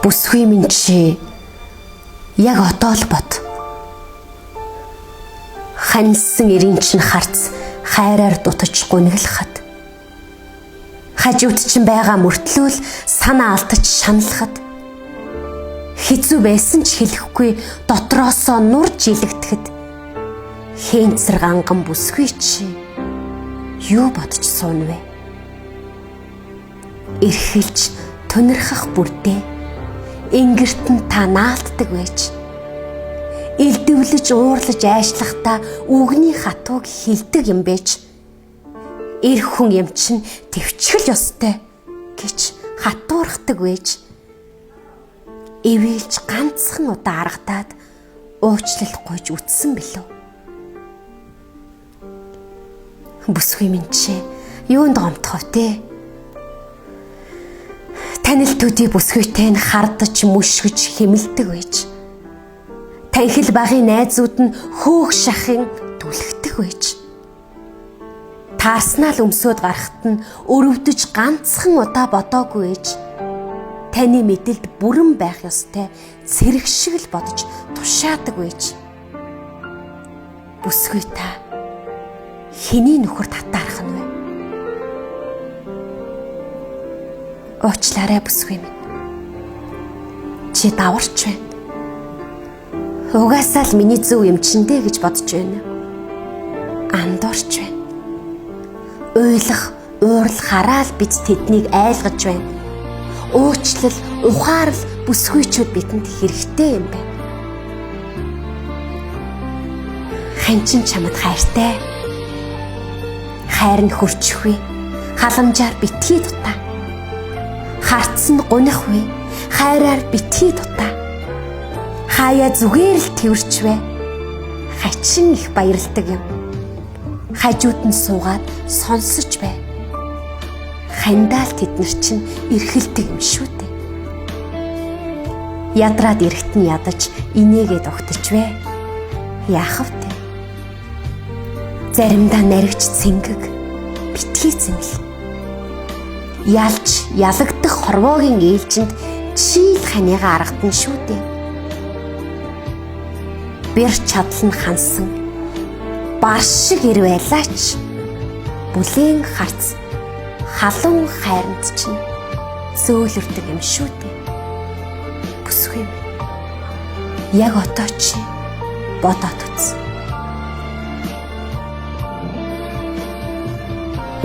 Бүсгүй минь чи яг одоо л бод. Ханьсан эрийн чинь харц хайраар дутаж гуниглахад. Хажууд чинь байгаа мөртлөө л санаа алдаж шаналхад. Хэцүү байсан ч хэлэхгүй дотроосоо нурж илэгдэхэд. Хэнцэр ганган бүсгүй чи юу бодож суун вэ? Эрхэлж тунирхах бүрдээ ингэрт нь та наалтдаг байж. Илдэвлэж уурлаж айшлахдаа үгний хатууг хилдэг юм байж. Эр хүн юм чинь твчгэл ёстой гэж хатуурхдаг байж. Эвэлж ганцхан удаа аргадаад уучлал гуйж үтсэн билүү. Бүсгүй минь чи юунд гомдох вэ? Танил төдий бүсгүйтэй нь хардаж мөшгөж хэмэлдэг байж. Танхил багын найзууд нь хөөх шахын түлхдэг байж. Таарснаа л өмсөд гарахт нь өрөвдөж ганцхан удаа бодоогүй байж. Таны мэдэлд бүрэн байх ёстой цэрэг шиг л бодож тушаадаг байж. Бүсгүй та хэний нөхөр татаарах нь вэ? Уучлаарай бүсгүй минь. Чи даварч байна. Угаасаа л миний зөв юм чиндээ гэж бодож байна. Андуурч байна. Уйлах, уурлахаараа л бид тэднийг айлгаж байна. Уучлал, ухаарл бүсгүйчүүд бидэнд хэрэгтэй юм байна. Ханчин чамд хайртай. Хайр нь хөрчихвэ. Халамжаар битгий дутаа. Харц нь гунихвэ. Хайраар битгий дутаа. Хаяа зүгээр л тэрчвэ. Хачин их баярлдаг юм. Хажууд нь суугаад сонсож бай. Хандаал тэднэр чинь эрхэлдэг юм шүү дээ. Ядраад эрэхт нь ядаж инээгээд огтчихвэ. Яах вэ? Заримдаа наригч цэнгэг битгий зэмэл. Ялж ялагдах хорвоогийн ээлжинд чийл ханыгаа аргатна шүү дээ. Бэр чадал нь хансан бар шиг ир байлаач. Бүлээн харц халуун хайранд чинь зөөлөрдөг юм шүү дээ. Бүсгүй яг одоо чи бодоод үз.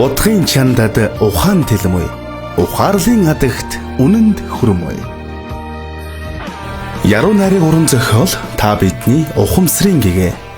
Утгын чандад ухаан тэлмүй, ухаарлын адагт үнэнд хүрмүй. Яруу найрын уран зохиол та бидний ухамсарын гэгээ